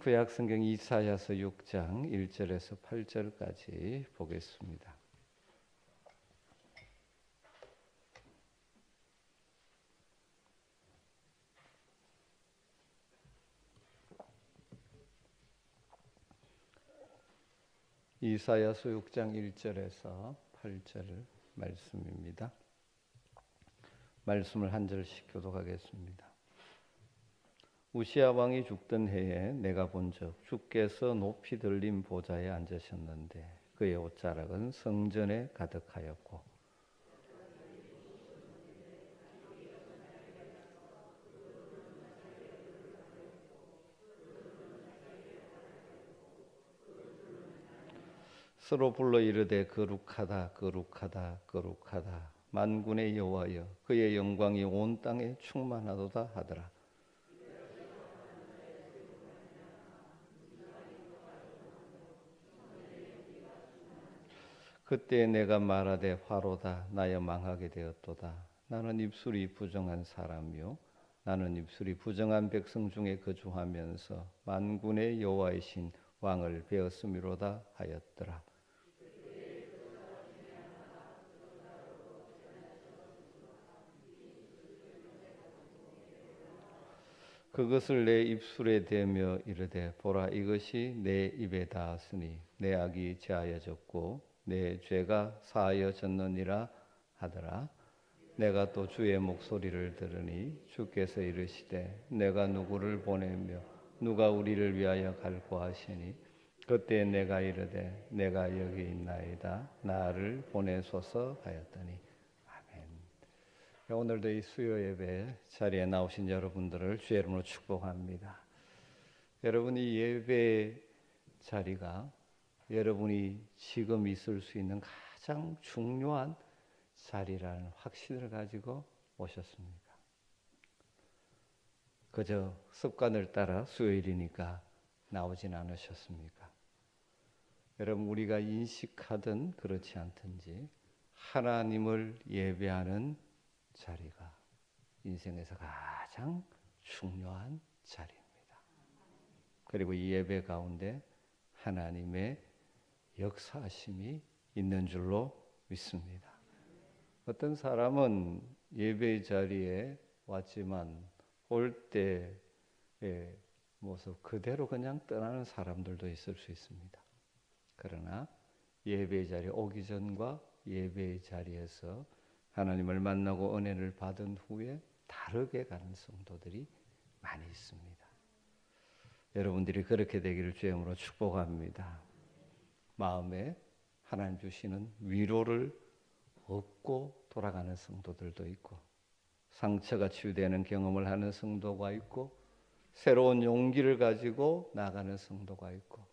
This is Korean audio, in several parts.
구약성경 이사야서 6장 1절에서 8절까지 보겠습니다. 이사야서 6장 1절에서 8절 말씀입니다. 말씀을 한 절씩 교독하겠습니다. 우시야 왕이 죽던 해에 내가 본즉 주께서 높이 들린 보좌에 앉으셨는데 그의 옷자락은 성전에 가득하였고 서로 불러 이르되 거룩하다 거룩하다 거룩하다 만군의 여호와여 그의 영광이 온 땅에 충만하도다 하더라. 그때 내가 말하되 화로다 나여 망하게 되었도다. 나는 입술이 부정한 사람이요 나는 입술이 부정한 백성 중에 거주하면서 만군의 여호와이신 왕을 배었음이로다 하였더라. 그것을 내 입술에 대며 이르되 보라 이것이 내 입에 닿았으니 내 악이 제하여졌고 내 죄가 사하여졌느니라 하더라. 내가 또 주의 목소리를 들으니 주께서 이르시되 내가 누구를 보내며 누가 우리를 위하여 갈고 하시니 그때 내가 이르되 내가 여기 있나이다 나를 보내소서 하였더니 아멘. 오늘도 이 수요 예배 자리에 나오신 여러분들을 주의 이름으로 축복합니다. 여러분이 예배 자리가 여러분이 지금 있을 수 있는 가장 중요한 자리라는 확신을 가지고 오셨습니까? 그저 습관을 따라 수요일이니까 나오진 않으셨습니까? 여러분 우리가 인식하든 그렇지 않든지 하나님을 예배하는 자리가 인생에서 가장 중요한 자리입니다. 그리고 이 예배 가운데 하나님의 역사하심이 있는 줄로 믿습니다. 어떤 사람은 예배 자리에 왔지만 올 때의 모습 그대로 그냥 떠나는 사람들도 있을 수 있습니다. 그러나 예배 자리에 오기 전과 예배 자리에서 하나님을 만나고 은혜를 받은 후에 다르게 가는 성도들이 많이 있습니다. 여러분들이 그렇게 되기를 주의 이름으로 축복합니다. 마음에 하나님 주시는 위로를 얻고 돌아가는 성도들도 있고 상처가 치유되는 경험을 하는 성도가 있고 새로운 용기를 가지고 나가는 성도가 있고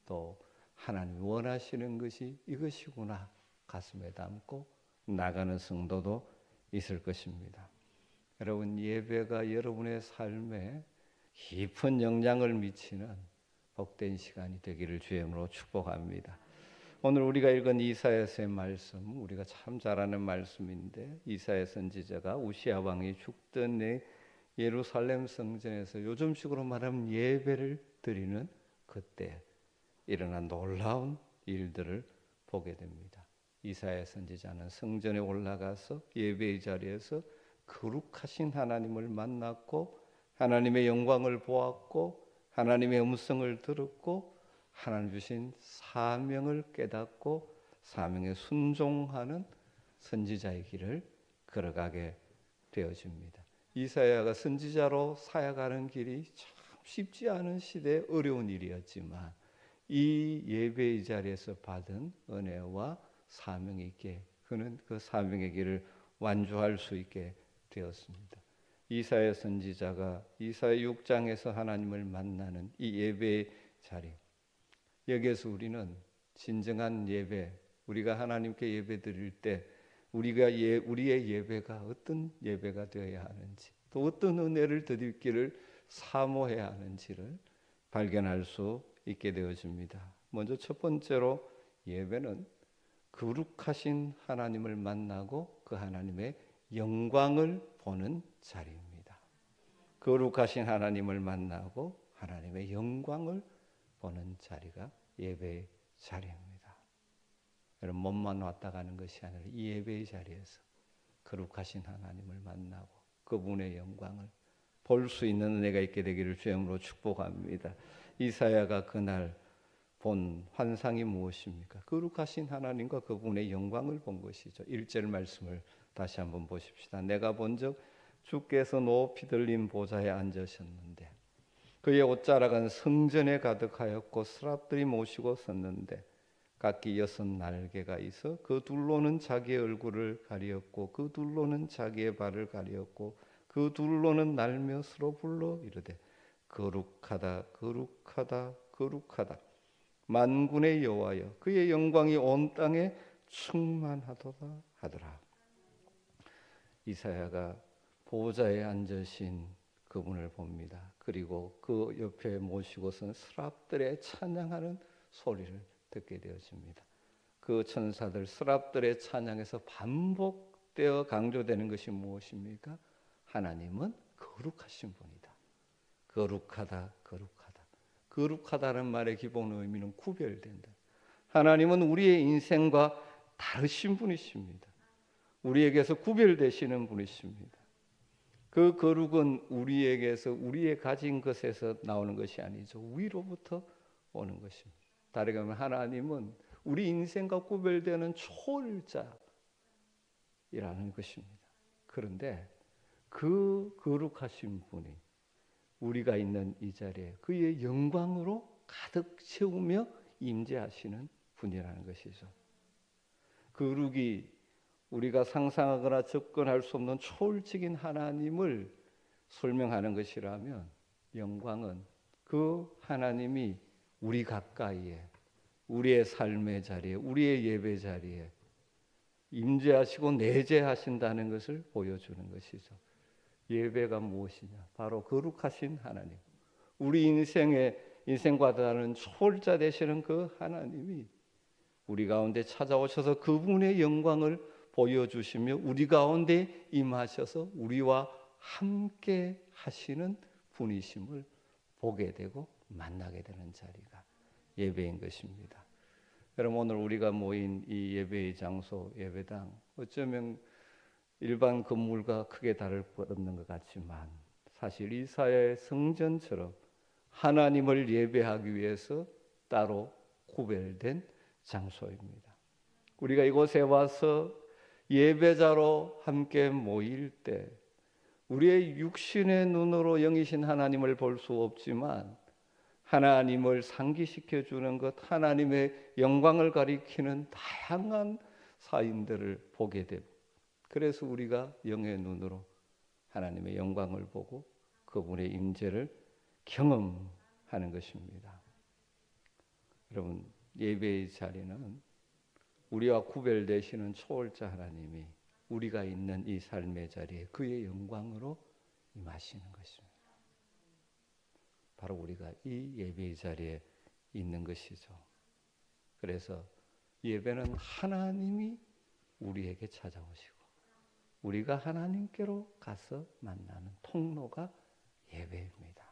또 하나님이 원하시는 것이 이것이구나 가슴에 담고 나가는 성도도 있을 것입니다. 여러분 예배가 여러분의 삶에 깊은 영향을 미치는 복된 시간이 되기를 주의 이름으로 축복합니다. 오늘 우리가 읽은 이사야서의 말씀 우리가 참 잘 아는 말씀인데 이사야 선지자가 우시야 왕이 죽던 내 예루살렘 성전에서 요즘식으로 말하면 예배를 드리는 그때 일어난 놀라운 일들을 보게 됩니다. 이사야 선지자는 성전에 올라가서 예배의 자리에서 거룩하신 하나님을 만났고 하나님의 영광을 보았고 하나님의 음성을 들었고 하나님 주신 사명을 깨닫고 사명에 순종하는 선지자의 길을 걸어가게 되어집니다. 이사야가 선지자로 사역하는 길이 참 쉽지 않은 시대에 어려운 일이었지만 이 예배의 자리에서 받은 은혜와 사명이 있게 그는 그 사명의 길을 완주할 수 있게 되었습니다. 이사야 선지자가 이사야 6장에서 하나님을 만나는 이 예배의 자리 여기에서 우리는 진정한 예배 우리가 하나님께 예배 드릴 때 우리의 예배가 어떤 예배가 되어야 하는지 또 어떤 은혜를 드리기를 사모해야 하는지를 발견할 수 있게 되어집니다. 먼저 첫 번째로 예배는 거룩하신 하나님을 만나고 그 하나님의 영광을 보는 자리입니다. 거룩하신 하나님을 만나고 하나님의 영광을 보는 자리가 예배의 자리입니다. 여러분, 몸만 왔다 가는 것이 아니라 이 예배의 자리에서 거룩하신 하나님을 만나고 그분의 영광을 볼 수 있는 은혜가 있게 되기를 주님으로 축복합니다. 이사야가 그날 본 환상이 무엇입니까? 거룩하신 하나님과 그분의 영광을 본 것이죠. 1절 말씀을 다시 한번 보십시다. 내가 본즉 주께서 높이 들린 보좌에 앉으셨는데 그의 옷자락은 성전에 가득하였고 스랍들이 모시고 섰는데 각기 6 날개가 있어 그 둘로는 자기의 얼굴을 가리었고 그 둘로는 자기의 발을 가리었고 그 둘로는 날며 서로 불러 이르되 거룩하다 거룩하다 거룩하다 만군의 여호와여 그의 영광이 온 땅에 충만하도다 하더라. 이사야가 보좌에 앉으신 그분을 봅니다. 그리고 그 옆에 모시고선 스랍들의 찬양하는 소리를 듣게 되어집니다. 그 천사들 스랍들의 찬양에서 반복되어 강조되는 것이 무엇입니까? 하나님은 거룩하신 분이다. 거룩하다, 거룩하다. 거룩하다는 말의 기본 의미는 구별된다. 하나님은 우리의 인생과 다르신 분이십니다. 우리에게서 구별되시는 분이십니다. 그 거룩은 우리에게서 우리의 가진 것에서 나오는 것이 아니죠. 위로부터 오는 것입니다. 다르게 말하면 하나님은 우리 인생과 구별되는 초월자이라는 것입니다. 그런데 그 거룩하신 분이 우리가 있는 이 자리에 그의 영광으로 가득 채우며 임재하시는 분이라는 것이죠. 거룩이 우리가 상상하거나 접근할 수 없는 초월적인 하나님을 설명하는 것이라면 영광은 그 하나님이 우리 가까이에 우리의 삶의 자리에 우리의 예배 자리에 임재하시고 내재하신다는 것을 보여주는 것이죠. 예배가 무엇이냐? 바로 거룩하신 하나님, 우리 인생과 다른 초월자 되시는 그 하나님이 우리 가운데 찾아오셔서 그분의 영광을 보여주시며 우리 가운데 임하셔서 우리와 함께 하시는 분이심을 보게 되고 만나게 되는 자리가 예배인 것입니다. 여러분, 오늘 우리가 모인 이 예배의 장소, 예배당, 어쩌면 일반 건물과 크게 다를 것 없는 것 같지만 사실 이사야의 성전처럼 하나님을 예배하기 위해서 따로 구별된 장소입니다. 우리가 이곳에 와서 예배자로 함께 모일 때 우리의 육신의 눈으로 영이신 하나님을 볼 수 없지만 하나님을 상기시켜 주는 것, 하나님의 영광을 가리키는 다양한 사인들을 보게 되고 그래서 우리가 영의 눈으로 하나님의 영광을 보고 그분의 임재를 경험하는 것입니다. 여러분, 예배의 자리는 우리와 구별되시는 초월자 하나님이 우리가 있는 이 삶의 자리에 그의 영광으로 임하시는 것입니다. 바로 우리가 이 예배의 자리에 있는 것이죠. 그래서 예배는 하나님이 우리에게 찾아오시고 우리가 하나님께로 가서 만나는 통로가 예배입니다.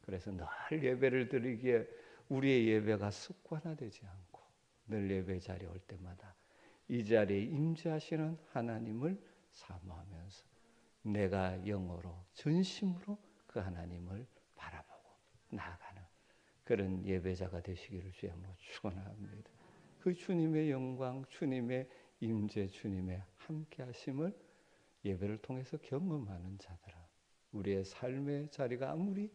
그래서 늘 예배를 드리기에 우리의 예배가 습관화되지 않고 늘 예배 자리에 올 때마다 이 자리에 임재하시는 하나님을 사모하면서 내가 영어로 전심으로 그 하나님을 바라보고 나아가는 그런 예배자가 되시기를 주님으로 축원합니다. 그 주님의 영광, 주님의 임재, 주님의 함께하심을 예배를 통해서 경험하는 자들아, 우리의 삶의 자리가 아무리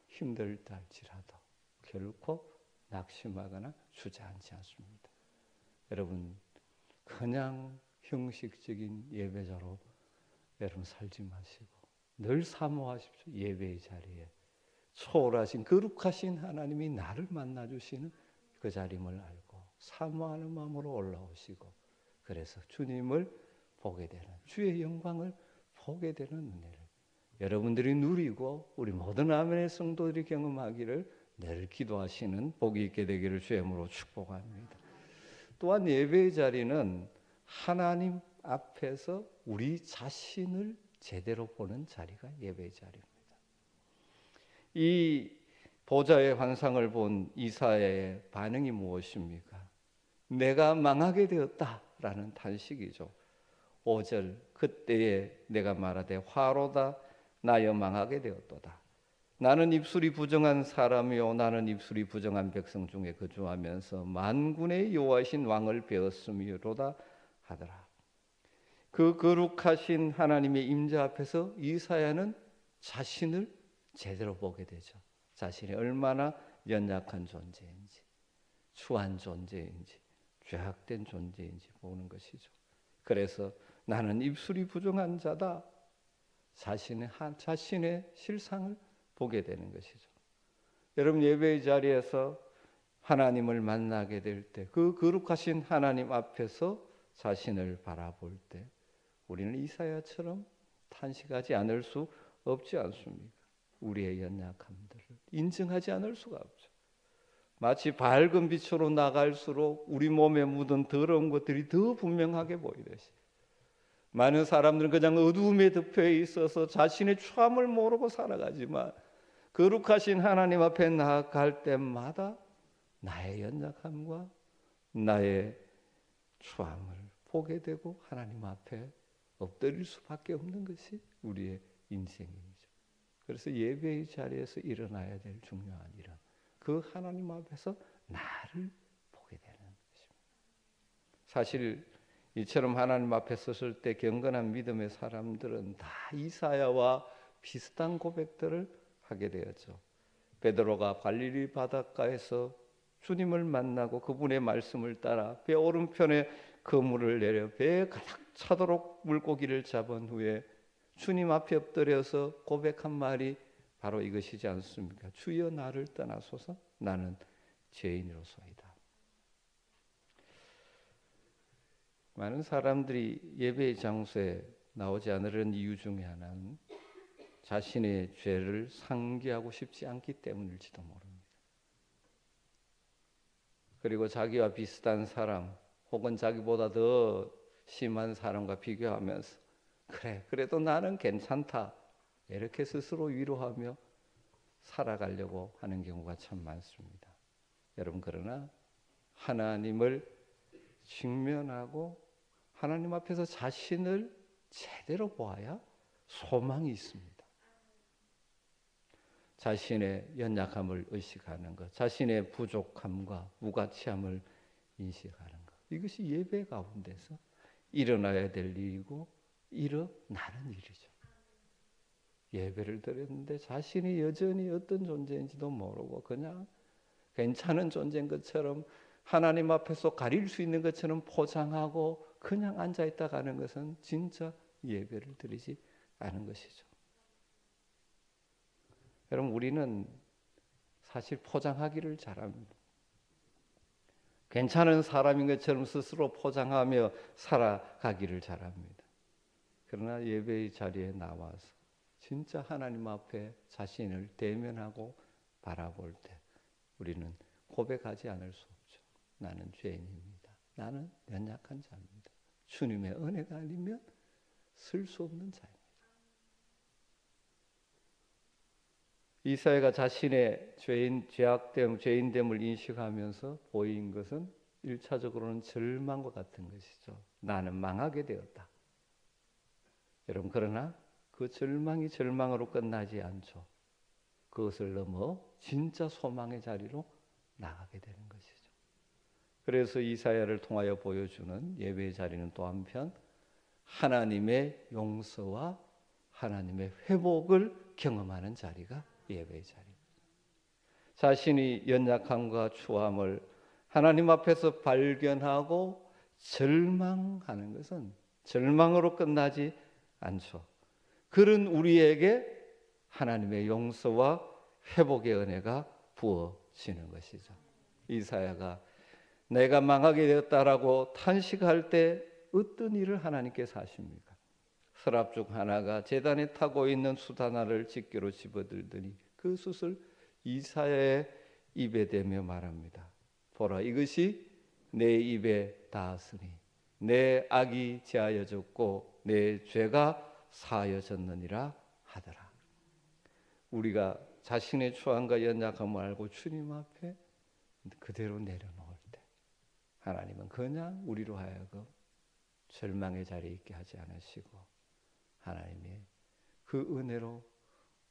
힘들다 할지라도 결코 낙심하거나 주저앉지 않습니다. 여러분, 그냥 형식적인 예배자로 여러분 살지 마시고 늘 사모하십시오. 예배의 자리에 초월하신 거룩하신 하나님이 나를 만나주시는 그 자림을 알고 사모하는 마음으로 올라오시고 그래서 주님을 보게 되는 주의 영광을 보게 되는 은혜를 여러분들이 누리고 우리 모든 아멘의 성도들이 경험하기를 늘 기도하시는 복이 있게 되기를 주님으로 축복합니다. 또한 예배의 자리는 하나님 앞에서 우리 자신을 제대로 보는 자리가 예배의 자리입니다. 이 보좌의 환상을 본 이사야의 반응이 무엇입니까? 내가 망하게 되었다라는 탄식이죠. 5절 그때에 내가 말하되 화로다 나여 망하게 되었도다. 나는 입술이 부정한 사람이요 나는 입술이 부정한 백성 중에 거주하면서 만군의 여호와신 왕을 배웠음이로다 하더라. 그 거룩하신 하나님의 임재 앞에서 이사야는 자신을 제대로 보게 되죠. 자신이 얼마나 연약한 존재인지, 추한 존재인지, 죄악된 존재인지 보는 것이죠. 그래서 나는 입술이 부정한 자다. 자신의 실상을 보게 되는 것이죠. 여러분 예배의 자리에서 하나님을 만나게 될 때, 그 거룩하신 하나님 앞에서 자신을 바라볼 때 우리는 이사야처럼 탄식하지 않을 수 없지 않습니까? 우리의 연약함들을 인정하지 않을 수가 없죠. 마치 밝은 빛으로 나갈수록 우리 몸에 묻은 더러운 것들이 더 분명하게 보이듯이 많은 사람들은 그냥 어두움에 덮여 있어서 자신의 추함을 모르고 살아가지만 거룩하신 하나님 앞에 나아갈 때마다 나의 연약함과 나의 추함을 보게 되고 하나님 앞에 엎드릴 수밖에 없는 것이 우리의 인생이죠. 그래서 예배의 자리에서 일어나야 될 중요한 일은 그 하나님 앞에서 나를 보게 되는 것입니다. 사실 이처럼 하나님 앞에 섰을 때 경건한 믿음의 사람들은 다 이사야와 비슷한 고백들을 하게 되었죠. 베드로가 갈릴리 바닷가에서 주님을 만나고 그분의 말씀을 따라 배 오른편에 그물을 내려 배에 가득 차도록 물고기를 잡은 후에 주님 앞에 엎드려서 고백한 말이 바로 이것이지 않습니까? 주여 나를 떠나소서 나는 죄인으로소이다. 많은 사람들이 예배의 장소에 나오지 않으려는 이유 중에 하나는 자신의 죄를 상기하고 싶지 않기 때문일지도 모릅니다. 그리고 자기와 비슷한 사람 혹은 자기보다 더 심한 사람과 비교하면서 그래도 나는 괜찮다 이렇게 스스로 위로하며 살아가려고 하는 경우가 참 많습니다. 여러분 그러나 하나님을 직면하고 하나님 앞에서 자신을 제대로 보아야 소망이 있습니다. 자신의 연약함을 의식하는 것, 자신의 부족함과 무가치함을 인식하는 것, 이것이 예배 가운데서 일어나야 될 일이고 일어나는 일이죠. 예배를 드렸는데 자신이 여전히 어떤 존재인지도 모르고 그냥 괜찮은 존재인 것처럼 하나님 앞에서 가릴 수 있는 것처럼 포장하고 그냥 앉아있다 가는 것은 진짜 예배를 드리지 않은 것이죠. 여러분 우리는 사실 포장하기를 잘합니다. 괜찮은 사람인 것처럼 스스로 포장하며 살아가기를 잘합니다. 그러나 예배의 자리에 나와서 진짜 하나님 앞에 자신을 대면하고 바라볼 때 우리는 고백하지 않을 수 없죠. 나는 죄인입니다. 나는 연약한 자입니다. 주님의 은혜가 아니면 쓸 수 없는 자입니다. 이사야가 자신의 죄인됨을 인식하면서 보인 것은 1차적으로는 절망과 같은 것이죠. 나는 망하게 되었다. 여러분 그러나 그 절망이 절망으로 끝나지 않죠. 그것을 넘어 진짜 소망의 자리로 나가게 되는 것이죠. 그래서 이사야를 통하여 보여주는 예배의 자리는 또 한편 하나님의 용서와 하나님의 회복을 경험하는 자리가 예배의 자리입니다. 자신이 연약함과 추함을 하나님 앞에서 발견하고 절망하는 것은 절망으로 끝나지 않죠. 그런 우리에게 하나님의 용서와 회복의 은혜가 부어지는 것이죠. 이사야가 내가 망하게 되었다라고 탄식할 때 어떤 일을 하나님께서 하십니까? 서랍 중 하나가 제단에 타고 있는 숯 하나를 집게로 집어들더니 그 숯을 이사야의 입에 대며 말합니다. 보라 이것이 내 입에 닿았으니 내 악이 제하여졌고 내 죄가 사하여졌느니라 하더라. 우리가 자신의 초안과 연약함을 알고 주님 앞에 그대로 내려놓을 때 하나님은 그냥 우리로 하여금 절망의 자리에 있게 하지 않으시고 하나님의 그 은혜로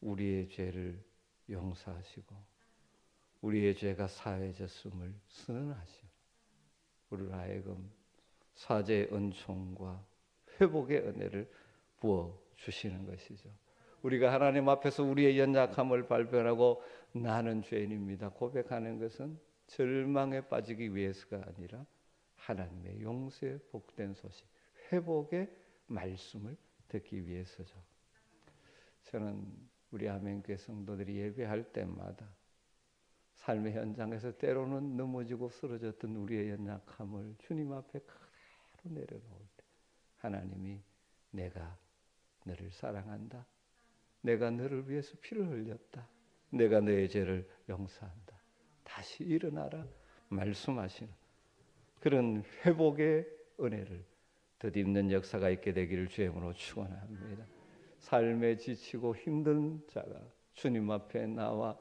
우리의 죄를 용서하시고 우리의 죄가 사해졌음을 선언하시고 우리로 하여금 사죄의 은총과 회복의 은혜를 부어주시는 것이죠. 우리가 하나님 앞에서 우리의 연약함을 발견하고 나는 죄인입니다 고백하는 것은 절망에 빠지기 위해서가 아니라 하나님의 용서의 복된 소식, 회복의 말씀을 듣기 위해서죠. 저는 우리 아멘교회 성도들이 예배할 때마다 삶의 현장에서 때로는 넘어지고 쓰러졌던 우리의 연약함을 주님 앞에 그대로 내려놓을 때 하나님이 내가 너를 사랑한다. 내가 너를 위해서 피를 흘렸다. 내가 너의 죄를 용서한다. 다시 일어나라 말씀하시는 그런 회복의 은혜를 덧입는 역사가 있게 되기를 주의 이름으로 축원합니다. 삶에 지치고 힘든 자가 주님 앞에 나와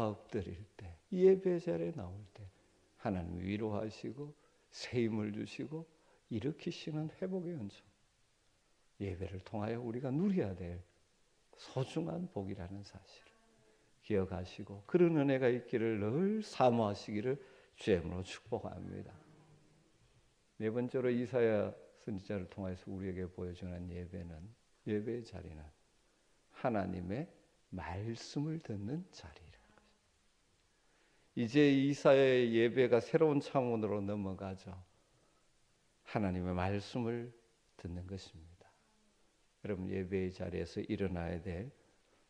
엎드릴 때 예배 자리에 나올 때 하나님 위로하시고 새 힘을 주시고 일으키시는 회복의 은총 예배를 통하여 우리가 누려야 될 소중한 복이라는 사실을 기억하시고 그런 은혜가 있기를 늘 사모하시기를 주의 이름으로 축복합니다. 네 번째로 이사야 선지자를 통해서 우리에게 보여주는 예배의 자리는 하나님의 말씀을 듣는 자리라는 것입니다. 이제 이사야의 예배가 새로운 차원으로 넘어가죠. 하나님의 말씀을 듣는 것입니다. 여러분 예배의 자리에서 일어나야 될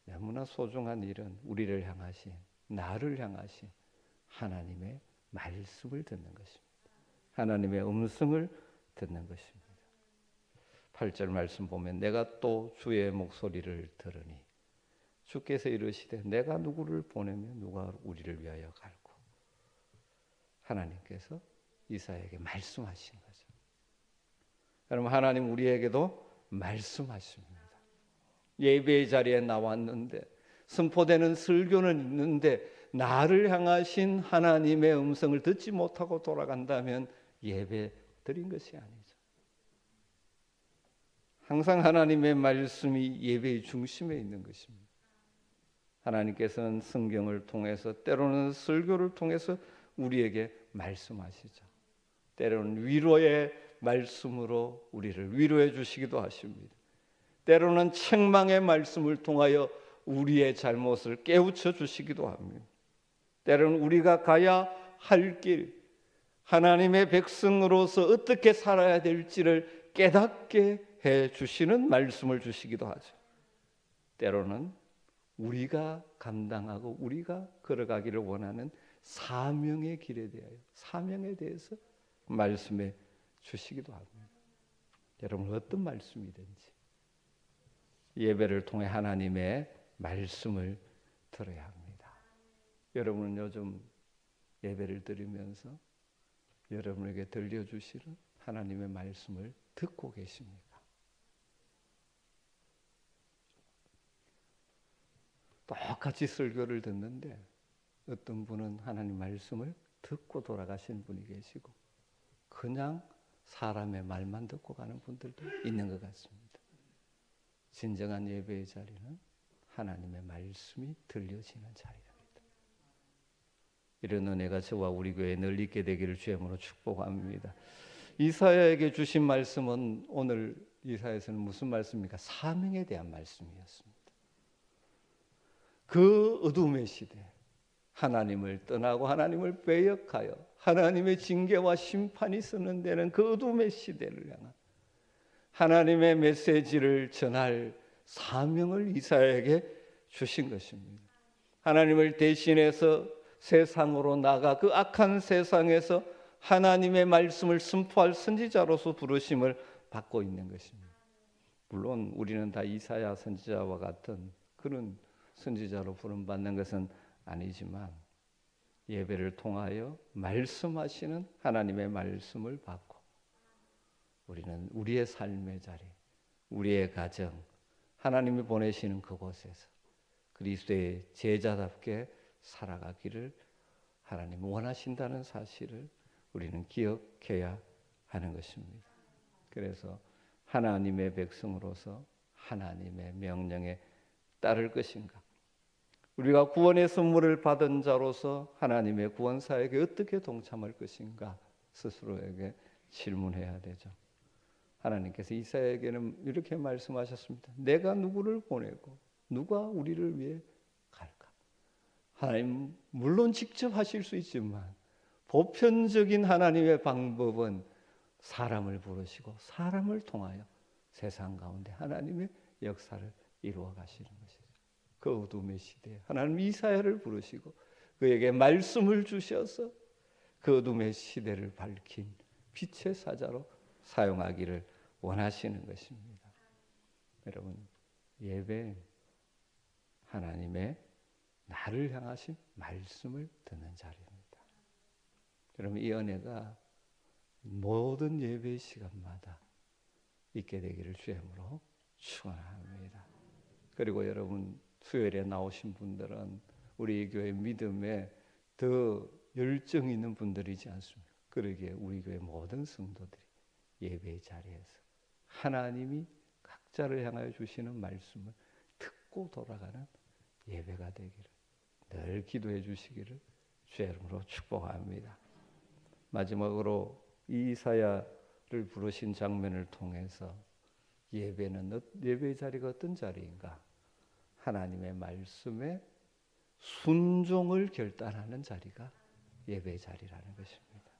너무나 소중한 일은 우리를 향하신 나를 향하신 하나님의 말씀을 듣는 것입니다. 하나님의 음성을 듣는 것입니다. 8절 말씀 보면 내가 또 주의 목소리를 들으니 주께서 이르시되 내가 누구를 보내면 누가 우리를 위하여 갈고 하나님께서 이사야에게 말씀하신 거죠. 여러분 하나님 우리에게도 말씀하십니다. 예배의 자리에 나왔는데 선포되는 설교는 있는데 나를 향하신 하나님의 음성을 듣지 못하고 돌아간다면 예배 드린 것이 아니죠. 항상 하나님의 말씀이 예배의 중심에 있는 것입니다. 하나님께서는 성경을 통해서 때로는 설교를 통해서 우리에게 말씀하시죠. 때로는 위로의 말씀으로 우리를 위로해 주시기도 하십니다. 때로는 책망의 말씀을 통하여 우리의 잘못을 깨우쳐 주시기도 합니다. 때로는 우리가 가야 할 길, 하나님의 백성으로서 어떻게 살아야 될지를 깨닫게 해 주시는 말씀을 주시기도 하죠. 때로는 우리가 감당하고 우리가 걸어가기를 원하는 사명의 길에 대하여 사명에 대해서 말씀해 주시기도 합니다. 여러분 어떤 말씀이든지 예배를 통해 하나님의 말씀을 들어야 합니다. 여러분은 요즘 예배를 드리면서 여러분에게 들려주시는 하나님의 말씀을 듣고 계십니까? 똑같이 설교를 듣는데 어떤 분은 하나님 말씀을 듣고 돌아가신 분이 계시고 그냥 사람의 말만 듣고 가는 분들도 있는 것 같습니다. 진정한 예배의 자리는 하나님의 말씀이 들려지는 자리입니다. 이런 은혜가 저와 우리 교회에 늘 있게 되기를 주의 이름으로 축복합니다. 이사야에게 주신 말씀은 오늘 이사야에서는 무슨 말씀입니까? 사명에 대한 말씀이었습니다. 그 어둠의 시대 하나님을 떠나고 하나님을 배역하여 하나님의 징계와 심판이 선언되는 그 어둠의 시대를 향한 하나님의 메시지를 전할 사명을 이사야에게 주신 것입니다. 하나님을 대신해서 세상으로 나가 그 악한 세상에서 하나님의 말씀을 선포할 선지자로서 부르심을 받고 있는 것입니다. 물론 우리는 다 이사야 선지자와 같은 그런 선지자로 부름받는 것은 아니지만 예배를 통하여 말씀하시는 하나님의 말씀을 받고 우리는 우리의 삶의 자리, 우리의 가정, 하나님이 보내시는 그곳에서 그리스도의 제자답게 살아가기를 하나님 원하신다는 사실을 우리는 기억해야 하는 것입니다. 그래서 하나님의 백성으로서 하나님의 명령에 따를 것인가? 우리가 구원의 선물을 받은 자로서 하나님의 구원 사역에 어떻게 동참할 것인가? 스스로에게 질문해야 되죠. 하나님께서 이사야에게는 이렇게 말씀하셨습니다. 내가 누구를 보내고 누가 우리를 위해 갈까? 하나님 물론 직접 하실 수 있지만 보편적인 하나님의 방법은 사람을 부르시고 사람을 통하여 세상 가운데 하나님의 역사를 이루어 가시는 것이죠. 그 어둠의 시대에 하나님 이사야를 부르시고 그에게 말씀을 주셔서 그 어둠의 시대를 밝힌 빛의 사자로 사용하기를 원하시는 것입니다. 여러분, 예배 하나님의 나를 향하신 말씀을 듣는 자리입니다. 여러분, 이 은혜가 모든 예배 시간마다 있게 되기를 주의 이름으로 축원합니다. 그리고 여러분, 수요일에 나오신 분들은 우리 교회 믿음에 더 열정 있는 분들이지 않습니까? 그러기에 우리 교회 모든 성도들이 예배 자리에서 하나님이 각자를 향하여 주시는 말씀을 듣고 돌아가는 예배가 되기를 늘 기도해 주시기를 주의 이름으로 축복합니다. 마지막으로 이사야를 부르신 장면을 통해서 예배의 자리가 어떤 자리인가? 하나님의 말씀에 순종을 결단하는 자리가 예배의 자리라는 것입니다.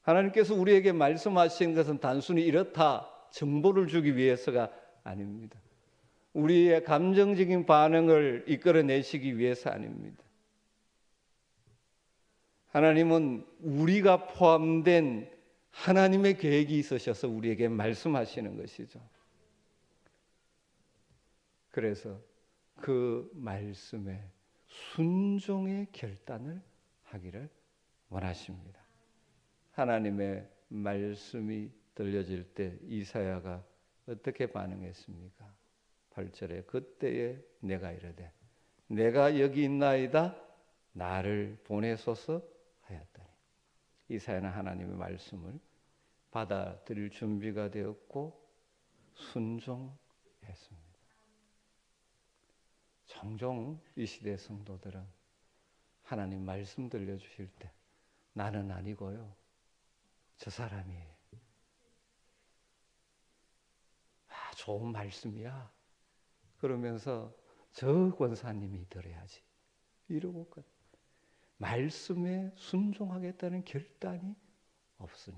하나님께서 우리에게 말씀하신 것은 단순히 이렇다 정보를 주기 위해서가 아닙니다. 우리의 감정적인 반응을 이끌어내시기 위해서 아닙니다. 하나님은 우리가 포함된 하나님의 계획이 있으셔서 우리에게 말씀하시는 것이죠. 그래서 그 말씀에 순종의 결단을 하기를 원하십니다. 하나님의 말씀이 들려질 때 이사야가 어떻게 반응했습니까? 8절에 그때에 내가 이르되 내가 여기 있나이다 나를 보내소서 하였더니 이사야는 하나님의 말씀을 받아들일 준비가 되었고 순종했습니다. 종종 이 시대 성도들은 하나님 말씀 들려주실 때 나는 아니고요 저 사람이에요. 좋은 말씀이야. 그러면서 저 권사님이 들어야지 이러고 말씀에 순종하겠다는 결단이 없으니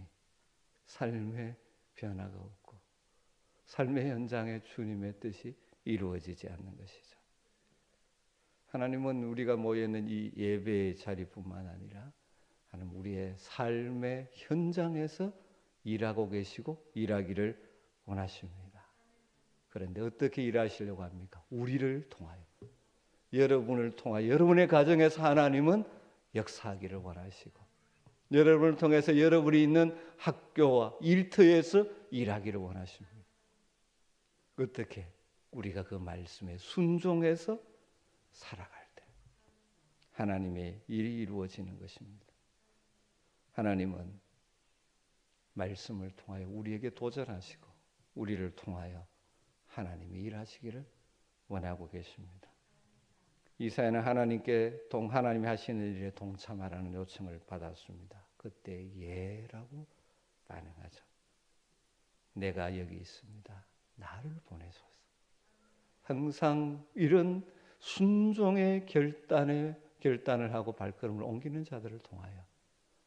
삶의 변화가 없고 삶의 현장에 주님의 뜻이 이루어지지 않는 것이죠. 하나님은 우리가 모여있는 이 예배의 자리뿐만 아니라 하나님 우리의 삶의 현장에서 일하고 계시고 일하기를 원하십니다. 그런데 어떻게 일하시려고 합니까? 우리를 통하여, 여러분을 통하여, 여러분의 가정에서 하나님은 역사하기를 원하시고 여러분을 통해서 여러분이 있는 학교와 일터에서 일하기를 원하십니다. 어떻게? 우리가 그 말씀에 순종해서 살아갈 때 하나님의 일이 이루어지는 것입니다. 하나님은 말씀을 통하여 우리에게 도전하시고 우리를 통하여 하나님이 일하시기를 원하고 계십니다. 이사야는 하나님이 하시는 일에 동참하라는 요청을 받았습니다. 그때 예라고 반응하죠. 내가 여기 있습니다. 나를 보내소서. 항상 이런 순종의 결단을 하고 발걸음을 옮기는 자들을 통하여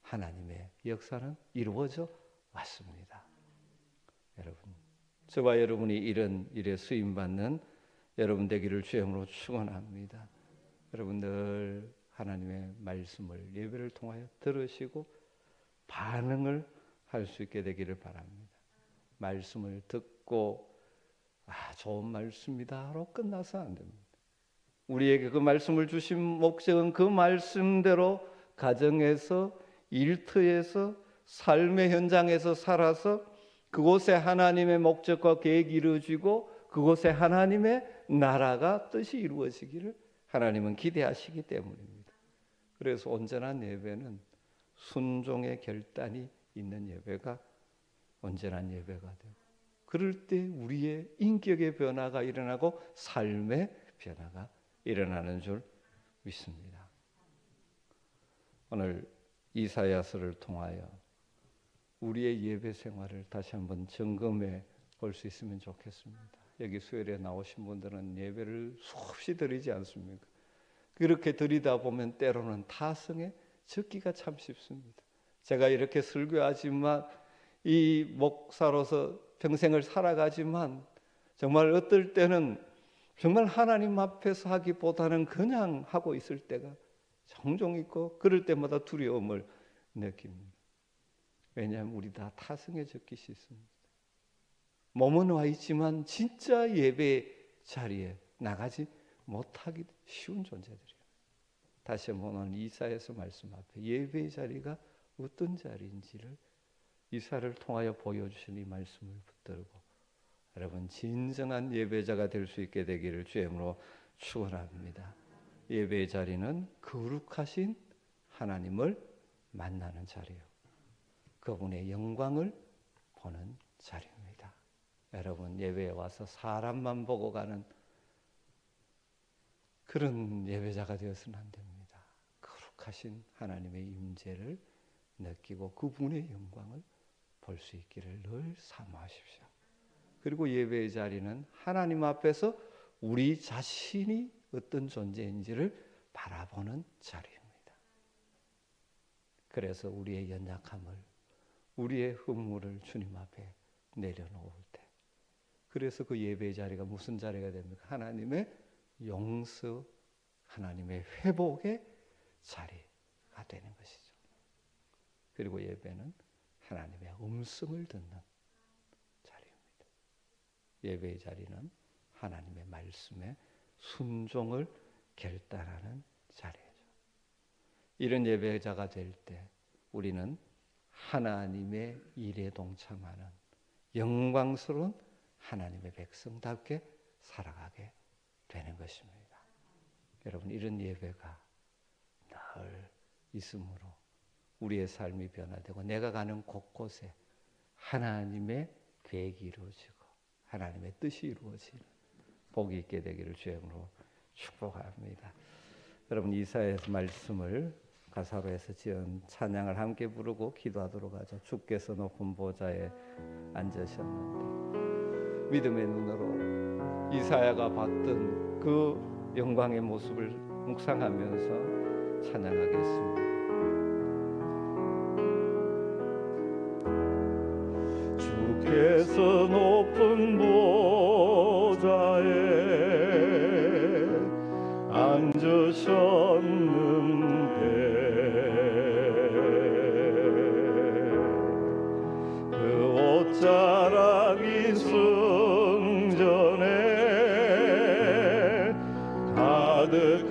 하나님의 역사는 이루어져 왔습니다. 여러분, 저와 여러분이 이런 일에 쓰임받는 여러분 되기를 주의 이름으로 축원합니다. 여러분 늘 하나님의 말씀을 예배를 통하여 들으시고 반응을 할 수 있게 되기를 바랍니다. 말씀을 듣고 좋은 말씀이다로 끝나서 안 됩니다. 우리에게 그 말씀을 주신 목적은 그 말씀대로 가정에서 일터에서 삶의 현장에서 살아서 그곳에 하나님의 목적과 계획이 이루어지고 그곳에 하나님의 나라가 뜻이 이루어지기를 하나님은 기대하시기 때문입니다. 그래서 온전한 예배는 순종의 결단이 있는 예배가 온전한 예배가 되고, 그럴 때 우리의 인격의 변화가 일어나고 삶의 변화가 일어나는 줄 믿습니다. 오늘 이사야서를 통하여 우리의 예배 생활을 다시 한번 점검해 볼 수 있으면 좋겠습니다. 여기 수요일에 나오신 분들은 예배를 수없이 드리지 않습니까? 그렇게 드리다 보면 때로는 타성에 적기가 참 쉽습니다. 제가 이렇게 설교하지만, 이 목사로서 평생을 살아가지만, 정말 어떨 때는 정말 하나님 앞에서 하기보다는 그냥 하고 있을 때가 종종 있고, 그럴 때마다 두려움을 느낍니다. 왜냐하면 우리 다 타성에 적기 쉽습니다. 몸은 와 있지만 진짜 예배 자리에 나가지 못하기 쉬운 존재들이에요. 다시 한번 오늘 이사야서 말씀 앞에 예배의 자리가 어떤 자리인지를 이사야를 통하여 보여주신 이 말씀을 붙들고 여러분 진정한 예배자가 될 수 있게 되기를 주의 이름으로 축원합니다. 예배의 자리는 거룩하신 하나님을 만나는 자리요, 그분의 영광을 보는 자리입니다. 여러분 예배에 와서 사람만 보고 가는 그런 예배자가 되어서는 안 됩니다. 거룩하신 하나님의 임재를 느끼고 그분의 영광을 볼 수 있기를 늘 사모하십시오. 그리고 예배의 자리는 하나님 앞에서 우리 자신이 어떤 존재인지를 바라보는 자리입니다. 그래서 우리의 연약함을, 우리의 허물을 주님 앞에 내려놓을 때, 그래서 그 예배의 자리가 무슨 자리가 됩니까? 하나님의 용서, 하나님의 회복의 자리가 되는 것이죠. 그리고 예배는 하나님의 음성을 듣는 자리입니다. 예배의 자리는 하나님의 말씀에 순종을 결단하는 자리죠. 이런 예배자가 될 때 우리는 하나님의 일에 동참하는 영광스러운 하나님의 백성답게 살아가게 되는 것입니다. 여러분 이런 예배가 늘 있으므로 우리의 삶이 변화되고 내가 가는 곳곳에 하나님의 계획이 이루어지고 하나님의 뜻이 이루어지는 복이 있게 되기를 주의 이름으로 축복합니다. 여러분 이사야서 말씀을 가사로 해서 지은 찬양을 함께 부르고 기도하도록 하죠. 주께서 높은 보좌에 앉으셨는데, 믿음의 눈으로 이사야가 봤던 그 영광의 모습을 묵상하면서 찬양하겠습니다. 주께서 높은 보좌에 앉으셨는데 그 옷자락이 성전에 가득하도다.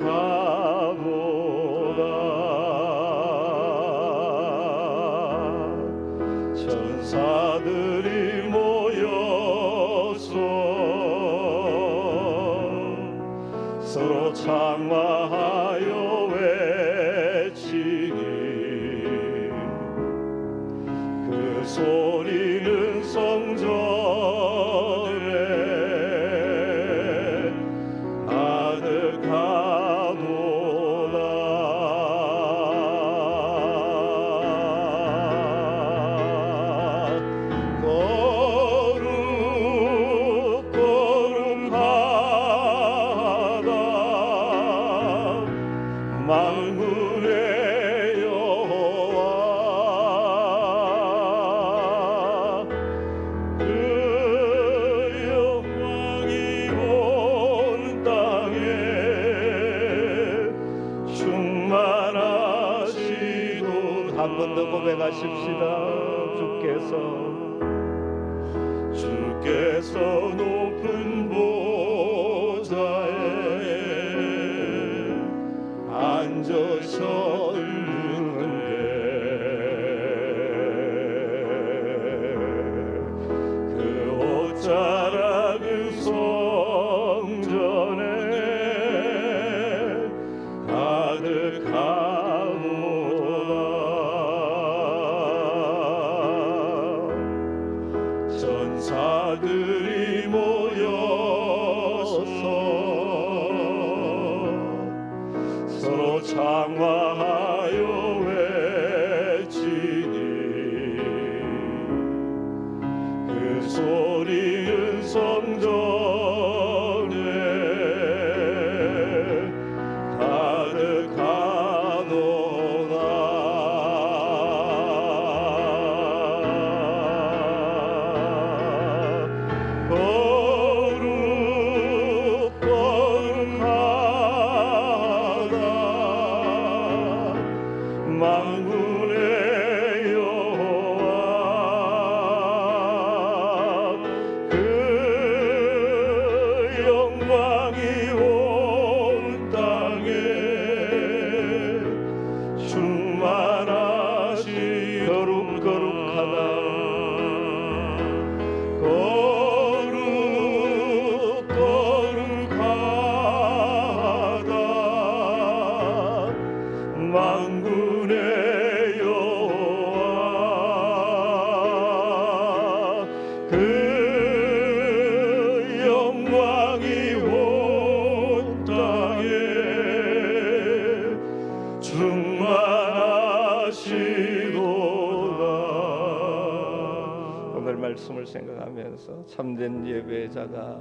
천사들이 모여서 서로 창화하여 외치니 그 소리는 성전에 가득하도다. 만군의 여호와 그 영광이 온 땅에 충만하시도다. 한 번 더 고백하십시다. 주께서 높은 보좌에 앉으셨는데 그 옷자락은 성전 자들이 모여서 서로 장화하여 외치니 그 소리는 성전에 가득하도다. 만군의 여호와 그 영광이 온 땅에 충만하시. 거룩하다 거룩하다 만군의 여호와 그 영광이 온 땅에 충만하시도다. 오늘 말씀을 생각하면서 참된 예배자가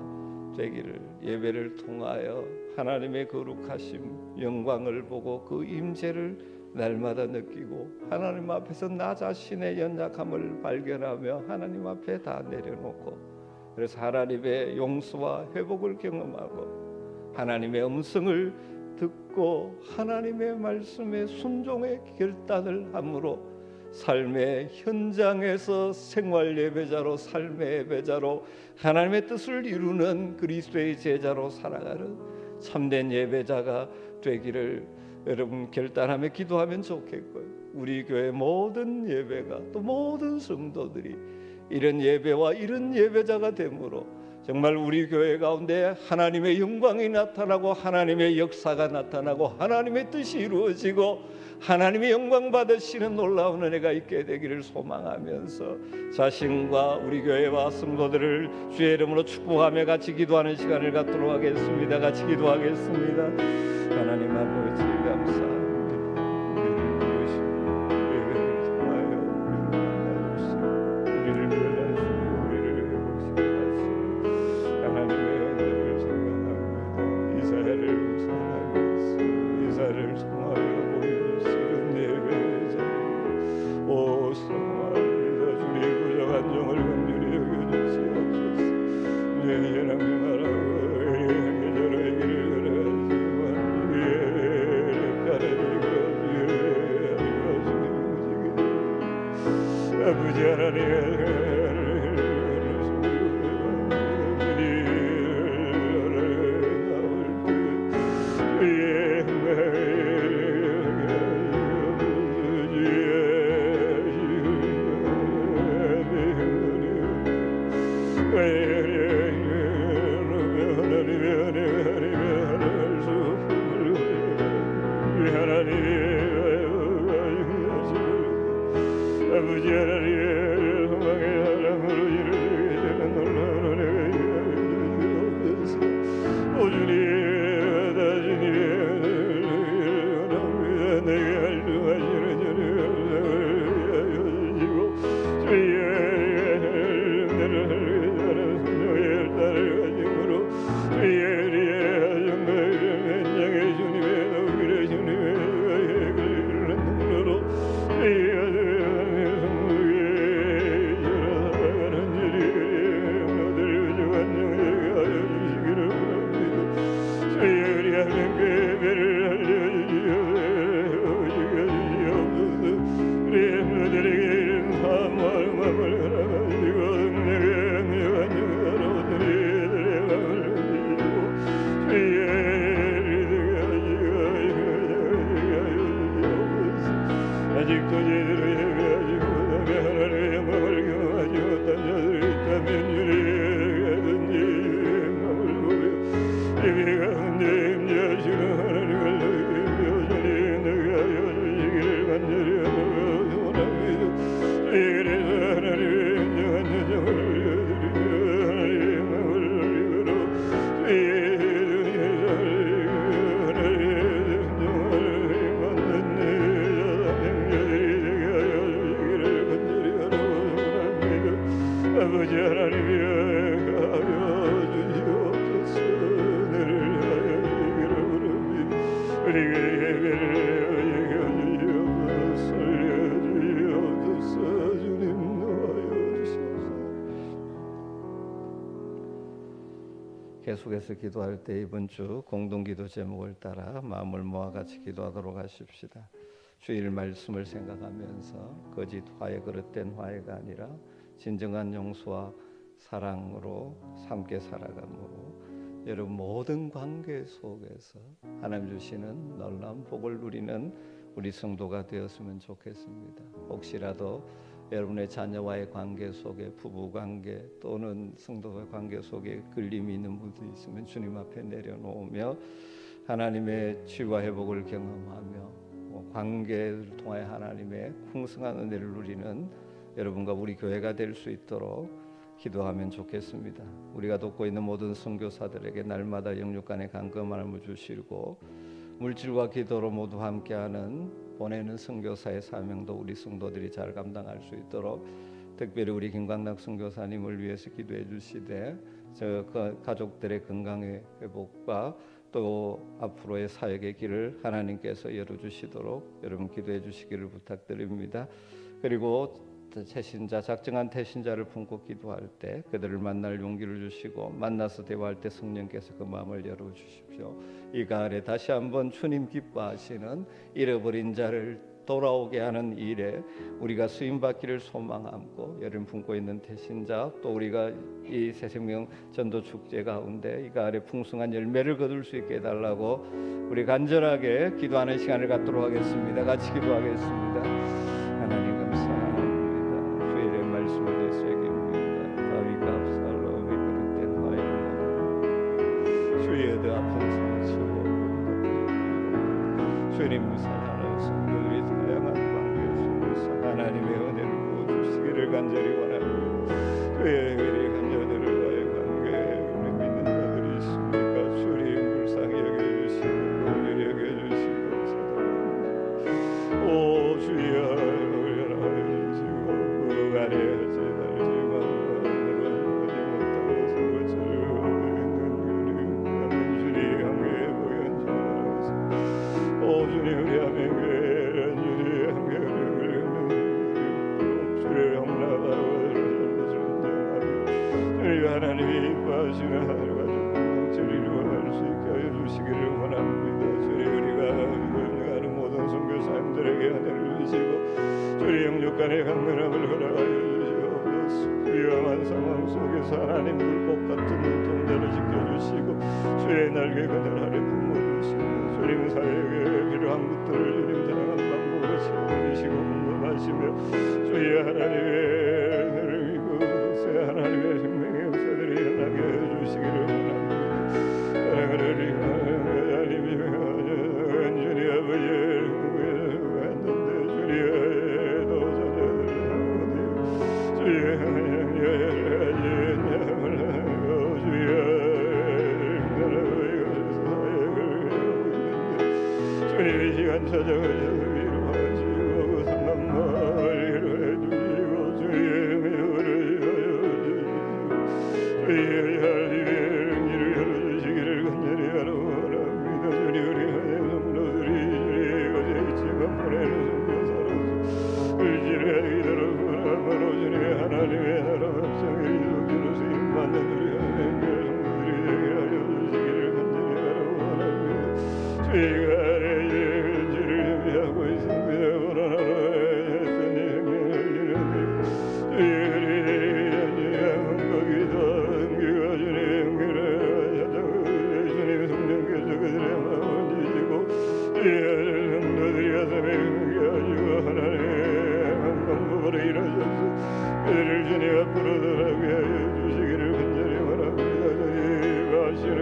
되기를, 예배를 통하여 하나님의 거룩하심, 영광을 보고 그 임재를 날마다 느끼고 하나님 앞에서 나 자신의 연약함을 발견하며 하나님 앞에 다 내려놓고, 그래서 하나님의 용서와 회복을 경험하고 하나님의 음성을 듣고 하나님의 말씀에 순종의 결단을 함으로 삶의 현장에서 생활 예배자로, 삶의 예배자로 하나님의 뜻을 이루는 그리스도의 제자로 살아가는 참된 예배자가 되기를 여러분 결단하며 기도하면 좋겠고요. 우리 교회 모든 예배가, 또 모든 성도들이 이런 예배와 이런 예배자가 되므로 정말 우리 교회 가운데 하나님의 영광이 나타나고 하나님의 역사가 나타나고 하나님의 뜻이 이루어지고 하나님의 영광 받으시는 놀라운 은혜가 있게 되기를 소망하면서 자신과 우리 교회와 성도들을 주의 이름으로 축복하며 같이 기도하는 시간을 갖도록 하겠습니다. 같이 기도하겠습니다. 하나님 아버지 감사합니다. 우리를 부르시고 우리를 통하여 우리를 만나주시고 우리를 회복시켜 주시고 하나님의 은혜를 생각합니다. 이스라엘을 우선하면서 이스라엘을 통하여 보여주시는 예배자 오 성화합니다. 주의 구적 안정을 간절히 여겨주시옵소서. 주의 하나님 나라와 아버지 하나님 아버지 하나님의 소망의 사랑으로 이루어지게 되는 놀라운 은혜가 있옵소서. 오 주님 다시니 내게 할수하시는 주님의 영광을 위하여 주시고 주의 은혜를 살게 하는 순종의 열단을 가짐으로 주의 은혜의 정말 현장의 주님의 너그레 주님의 해를 눈으로 아직도 제대로 예배하지 못하며 하나님의 영광을 경험하지 못한 자들이 있다면 주님의 영광을 보며 예배 가운데 임재하시는 하나님을 느끼며 주님 내게 하여 주시기를 간절히 원합니다. 그래서 하나님의 인정한 여정을 올려드리며 계속해서 기도할 때 이번 주 공동기도 제목을 따라 마음을 모아 같이 기도하도록 하십시다. 주일 말씀을 생각하면서 거짓 화해 그릇된 화해가 아니라 진정한 용서와 사랑으로 함께 살아감으로 여러분 모든 관계 속에서 하나님 주시는 놀라운 복을 누리는 우리 성도가 되었으면 좋겠습니다. 혹시라도 여러분의 자녀와의 관계 속에 부부 관계 또는 성도의 관계 속에 걸림이 있는 분도 있으면 주님 앞에 내려놓으며 하나님의 치유와 회복을 경험하며 관계를 통하여 하나님의 풍성한 은혜를 누리는 여러분과 우리 교회가 될 수 있도록 기도하면 좋겠습니다. 우리가 돕고 있는 모든 선교사들에게 날마다 영육간의 강건함을 주시고 물질과 기도로 모두 함께하는 보내는 선교사의 사명도 우리 성도들이 잘 감당할 수 있도록 특별히 우리 김광락 선교사님을 위해서 기도해 주시되 저 가족들의 건강의 회복과 또 앞으로의 사역의 길을 하나님께서 열어주시도록 여러분 기도해 주시기를 부탁드립니다. 그리고 태신자, 작정한 태신자를 품고 기도할 때 그들을 만날 용기를 주시고 만나서 대화할 때 성령께서 그 마음을 열어주십시오. 이 가을에 다시 한번 주님 기뻐하시는 잃어버린 자를 돌아오게 하는 일에 우리가 쓰임받기를 소망하고 여름 품고 있는 태신자 또 우리가 이 새생명 전도 축제 가운데 이 가을에 풍성한 열매를 거둘 수 있게 해달라고 우리 간절하게 기도하는 시간을 갖도록 하겠습니다. 같이 기도하겠습니다. 하나님 감사합니다. 주일의 말씀을 되새깁니다. 다윗과 압살롬이 그릇된 화해를 주의 더 아픈 상처 주님 사랑하는 성도들이 다양한 관계 속에서 하나님의 은혜를 부어주시기를 간절히 원합니다. 주의 은혜의 간절들과의 관계에 우리 믿는 자들이 있습니까? 주님 불쌍히 여겨주시고 긍휼히 여겨주시고 사랑합니다. 오 주여 연하여 주시고 그 안에 제달지만 하지 못하고 서로 저르는 주님 향해 보연하소서. 오 주님 우리 함께 주님 함께 주의 영나라와 주님 하나님이 이뻐하시는 하늘과 공동체를 이루어갈 수 있게 하여 주시기를 원합니다. 주님 우리가 운영하는 모든 선교사님들에게 은혜를 주시고 주의 영육간의 강건함을 허락하여 주시옵소서. 위험한 상황 속에서 하나님 불꽃 같은 눈동자를 지켜주시고 주의 날개 그늘 아래 품어주시고 주님 사역에 필요한 것들을 주님 다양한 방법으로 채워주시고 공급하시며 주의 하나님의 은혜를 이곳에 하나님의 생명의 역사들이 일어나게 해주시기를 원합니다. 사랑하는 하나님 주님 아버지의 했는데 주의 도자녀들 주의 주님의 시간 찾아가셔서 위로하시고 그 상한 마음을 위로해주시고 주의 은혜를 하여주시고 주의 하나님의 은혜를 열어주시기를 간절히 바라옵니다. 주님 우리 하나님 성도들이 주의 곳에 있지만 보내는 선교사로서 을지를 기도로 원함으로 주님 하나님의 나라 백성의 이적으로 쓰임받는 우리 하나님의 성도들이 되게 하여주시기를 간절히 바라옵니다. 주의가 그들을 주님 앞으로 돌아오게 하여 주시기를 간절히 원합니다. 주님 아시는